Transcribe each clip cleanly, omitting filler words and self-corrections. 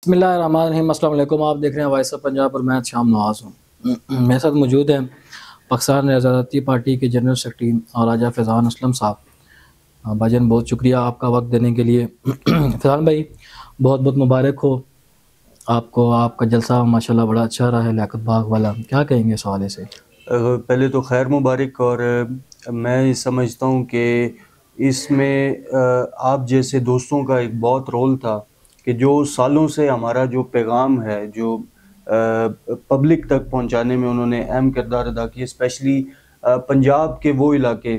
بسم اللہ الرحمن الرحیم۔ السلام علیکم، آپ دیکھ رہے ہیں وائس آف پنجاب اور میں شام نواز ہوں۔ میرے ساتھ موجود ہیں پاکستان آزادی پارٹی کے جنرل سیکرٹری اور راجہ فیضان اسلم صاحب۔ بھاجن بہت شکریہ آپ کا وقت دینے کے لیے۔ فیضان بھائی بہت بہت مبارک ہو آپ کو، آپ کا جلسہ ماشاءاللہ بڑا اچھا رہا ہے لیاقت باغ والا، کیا کہیں گے اس حوالے سے؟ پہلے تو خیر مبارک، اور میں سمجھتا ہوں کہ اس میں آپ جیسے دوستوں کا ایک بہت رول تھا کہ جو سالوں سے ہمارا جو پیغام ہے جو پبلک تک پہنچانے میں انہوں نے اہم کردار ادا کیا، اسپیشلی پنجاب کے وہ علاقے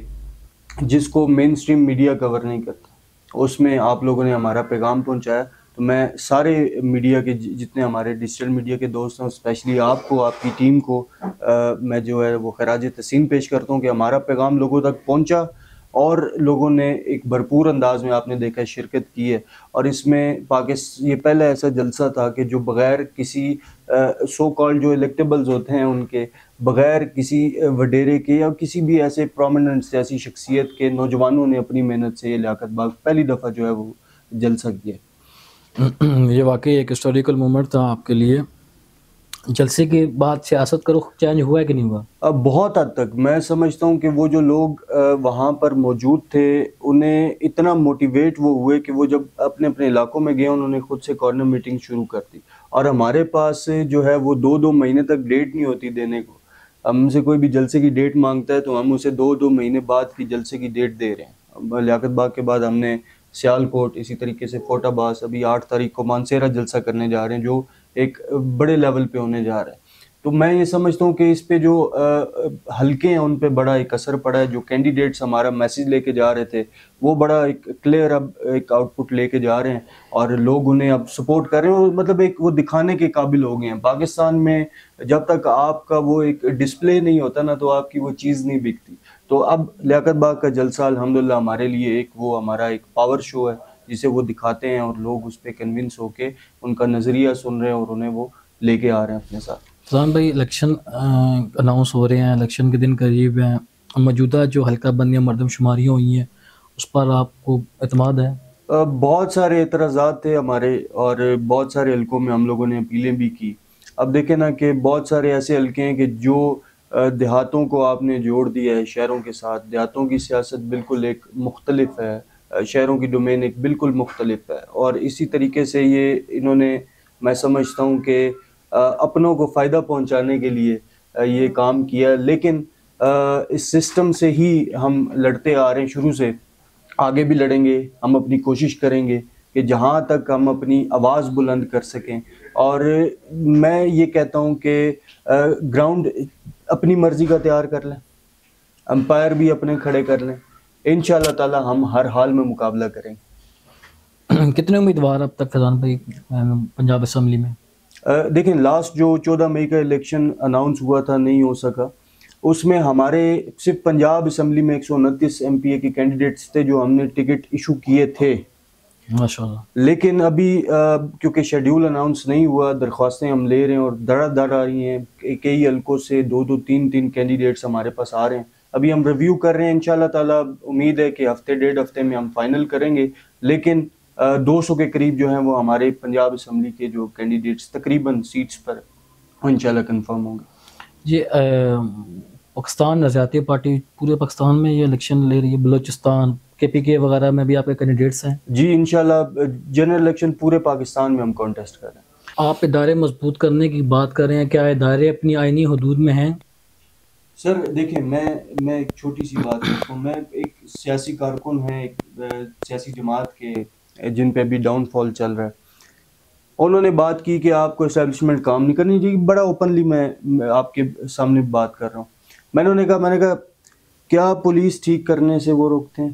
جس کو مین سٹریم میڈیا کور نہیں کرتا، اس میں آپ لوگوں نے ہمارا پیغام پہنچایا۔ تو میں سارے میڈیا کے جتنے ہمارے ڈیجیٹل میڈیا کے دوست ہیں، اسپیشلی آپ کو، آپ کی ٹیم کو میں جو ہے وہ خراج تحسین پیش کرتا ہوں کہ ہمارا پیغام لوگوں تک پہنچا اور لوگوں نے ایک بھرپور انداز میں آپ نے دیکھا شرکت کی ہے۔ اور اس میں یہ پہلا ایسا جلسہ تھا کہ جو بغیر کسی سو کال جو الیکٹیبلز ہوتے ہیں ان کے، بغیر کسی وڈیرے کے یا کسی بھی ایسے پرومیننٹ سیاسی شخصیت کے، نوجوانوں نے اپنی محنت سے یہ لیاقت باغ پہلی دفعہ جو ہے وہ جلسہ کیا۔ یہ واقعی ایک ہسٹوریکل مومنٹ تھا آپ کے لیے۔ جلسے کے بعد سیاست کا رخ چینج ہوا ہے کہ نہیں ہوا؟ اب بہت حد تک میں سمجھتا ہوں کہ وہ جو لوگ وہاں پر موجود تھے انہیں اتنا موٹیویٹ وہ ہوئے کہ وہ جب اپنے اپنے علاقوں میں گئے انہوں نے خود سے کارنر میٹنگ شروع کر دی، اور ہمارے پاس جو ہے وہ 2 مہینے تک ڈیٹ نہیں ہوتی دینے کو۔ ہم سے کوئی بھی جلسے کی ڈیٹ مانگتا ہے تو ہم اسے 2 مہینے بعد کی جلسے کی ڈیٹ دے رہے ہیں۔ لیاقت باغ کے بعد ہم نے سیالکوٹ، اسی طریقے سے فورٹ عباس، ابھی 8 تاریخ کو مانسیرہ جلسہ کرنے جا رہے ہیں جو ایک بڑے لیول پہ ہونے جا رہا ہے۔ تو میں یہ سمجھتا ہوں کہ اس پہ جو حلقے ہیں ان پہ بڑا ایک اثر پڑا ہے۔ جو کینڈیڈیٹس ہمارا میسیج لے کے جا رہے تھے وہ بڑا ایک کلیئر اب ایک آؤٹ پٹ لے کے جا رہے ہیں، اور لوگ انہیں اب سپورٹ کر رہے ہیں، اور مطلب ایک وہ دکھانے کے قابل ہو گئے ہیں۔ پاکستان میں جب تک آپ کا وہ ایک ڈسپلے نہیں ہوتا نا تو آپ کی وہ چیز نہیں بکتی۔ تو اب لیاقت باغ کا جلسہ الحمدللہ ہمارے لیے ایک وہ ہمارا ایک پاور شو ہے جسے وہ دکھاتے ہیں، اور لوگ اس پہ کنونس ہو کے ان کا نظریہ سن رہے ہیں اور انہیں وہ لے کے آ رہے ہیں اپنے ساتھ۔ فیضان بھائی الیکشن اناؤنس ہو رہے ہیں، الیکشن کے دن قریب ہیں، موجودہ جو حلقہ بندیاں مردم شماریاں ہوئی ہیں اس پر آپ کو اعتماد ہے؟ بہت سارے اعتراضات تھے ہمارے، اور بہت سارے حلقوں میں ہم لوگوں نے اپیلیں بھی کی۔ اب دیکھیں نا کہ بہت سارے ایسے حلقے ہیں کہ جو دیہاتوں کو آپ نے جوڑ دیا ہے شہروں کے ساتھ۔ دیہاتوں کی سیاست بالکل ایک مختلف ہے، شہروں کی ڈومین ایک بالکل مختلف ہے، اور اسی طریقے سے یہ انہوں نے، میں سمجھتا ہوں کہ اپنوں کو فائدہ پہنچانے کے لیے یہ کام کیا۔ لیکن اس سسٹم سے ہی ہم لڑتے آ رہے ہیں شروع سے، آگے بھی لڑیں گے، ہم اپنی کوشش کریں گے کہ جہاں تک ہم اپنی آواز بلند کر سکیں۔ اور میں یہ کہتا ہوں کہ گراؤنڈ اپنی مرضی کا تیار کر لیں، امپائر بھی اپنے کھڑے کر لیں، انشاءاللہ تعالی ہم ہر حال میں مقابلہ کریں گے۔ کتنے امیدوار اب تک فیضان بھائی پنجاب اسمبلی میں؟ دیکھیں لاسٹ جو 14 مئی کا الیکشن اناؤنس ہوا تھا نہیں ہو سکا، اس میں ہمارے صرف پنجاب اسمبلی میں 129 ایم پی اے کے کینڈیڈیٹس تھے جو ہم نے ٹکٹ ایشو کیے تھے۔ ماشاءاللہ۔ لیکن ابھی کیونکہ شیڈیول اناؤنس نہیں ہوا، درخواستیں ہم لے رہے ہیں اور دڑا دڑ آ رہی ہیں، کئی حلقوں سے 2 کینڈیڈیٹس ہمارے پاس آ رہے ہیں۔ ابھی ہم ریویو کر رہے ہیں، انشاءاللہ تعالیٰ امید ہے کہ ہفتے 1.5 ہفتے میں ہم فائنل کریں گے۔ لیکن 200 کے قریب جو ہیں وہ ہمارے پنجاب اسمبلی کے جو کینڈیڈیٹس تقریباً سیٹس پر انشاءاللہ کنفرم ہوں گے۔ یہ پاکستان آزادی پارٹی پورے پاکستان میں یہ الیکشن لے رہی ہے، بلوچستان، KPK وغیرہ میں بھی آپ کے کینڈیڈیٹس ہیں؟ جی انشاءاللہ جنرل الیکشن پورے پاکستان میں ہم کانٹیسٹ کر رہے ہیں۔ آپ ادارے مضبوط کرنے کی بات کر رہے ہیں، کیا ادارے اپنی آئینی حدود میں ہیں؟ سر دیکھیں میں ایک چھوٹی سی بات کرتا ہوں، میں ایک سیاسی کارکن ہیں ایک سیاسی جماعت کے جن پہ ابھی ڈاؤن فال چل رہا ہے۔ انہوں نے بات کی کہ آپ کو اسٹیبلشمنٹ کام نہیں کرنی چاہیے، بڑا اوپنلی میں آپ کے سامنے بات کر رہا ہوں۔ میں نے کہا کیا پولیس ٹھیک کرنے سے وہ روکتے ہیں؟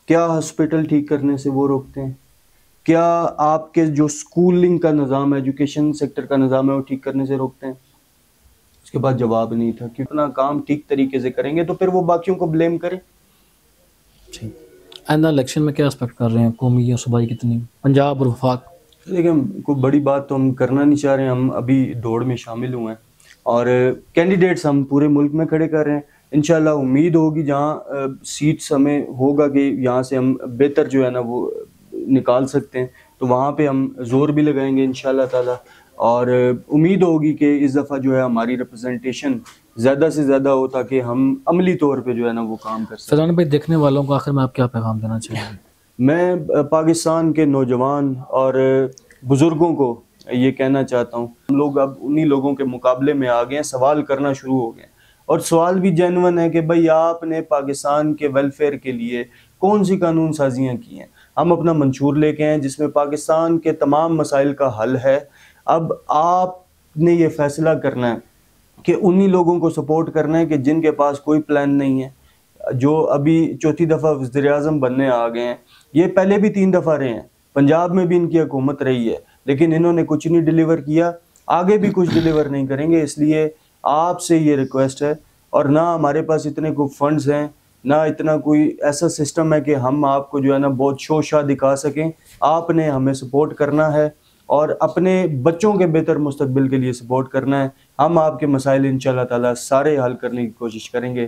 کیا ہاسپٹل ٹھیک کرنے سے وہ روکتے ہیں؟ کیا آپ کے جو سکولنگ کا نظام ہے، ایجوکیشن سیکٹر کا نظام ہے، وہ ٹھیک کرنے سے روکتے ہیں؟ اس کے بعد جواب نہیں تھا کہ اتنا کام ٹھیک طریقے سے کریں گے تو پھر وہ باقیوں کو بلیم کریں۔ آئندہ الیکشن میں کیا ایکسپیکٹ کر رہے ہیں، قومی یا صوبائی کتنی، پنجاب اور وفاق؟ لیکن کوئی بڑی بات تو ہم کرنا نہیں چاہ رہے ہیں، ہم ابھی دوڑ میں شامل ہوئے ہیں اور کینڈیڈیٹس ہم پورے ملک میں کھڑے کر رہے ہیں۔ انشاءاللہ امید ہوگی جہاں سیٹس ہمیں ہوگا کہ یہاں سے ہم بہتر جو ہے نا وہ نکال سکتے ہیں تو وہاں پہ ہم زور بھی لگائیں گے انشاءاللہ تعالی، اور امید ہوگی کہ اس دفعہ جو ہے ہماری ریپرزنٹیشن زیادہ سے زیادہ ہو تاکہ ہم عملی طور پہ جو ہے نا وہ کام کر سکیں۔ فیضان بھائی، دیکھنے والوں کو آخر میں آپ کیا پیغام دینا چاہیں گے؟ میں پاکستان کے نوجوان اور بزرگوں کو یہ کہنا چاہتا ہوں، ہم لوگ اب انہی لوگوں کے مقابلے میں آ گئے ہیں، سوال کرنا شروع ہو گئے ہیں، اور سوال بھی جینون ہے کہ بھئی آپ نے پاکستان کے ویلفیئر کے لیے کون سی قانون سازیاں کی ہیں۔ ہم اپنا منشور لے کے ہیں جس میں پاکستان کے تمام مسائل کا حل ہے۔ اب آپ نے یہ فیصلہ کرنا ہے کہ انہی لوگوں کو سپورٹ کرنا ہے کہ جن کے پاس کوئی پلان نہیں ہے، جو ابھی چوتھی دفعہ وزیر اعظم بننے آ گئے ہیں۔ یہ پہلے بھی 3 دفعہ رہے ہیں، پنجاب میں بھی ان کی حکومت رہی ہے، لیکن انہوں نے کچھ نہیں ڈیلیور کیا، آگے بھی کچھ ڈیلیور نہیں کریں گے۔ اس لیے آپ سے یہ ریکویسٹ ہے، اور نہ ہمارے پاس اتنے کوئی فنڈز ہیں، نہ اتنا کوئی ایسا سسٹم ہے کہ ہم آپ کو جو ہے نا بہت شو شاہ دکھا سکیں۔ آپ نے ہمیں سپورٹ کرنا ہے اور اپنے بچوں کے بہتر مستقبل کے لیے سپورٹ کرنا ہے۔ ہم آپ کے مسائل انشاءاللہ تعالی سارے حل کرنے کی کوشش کریں گے۔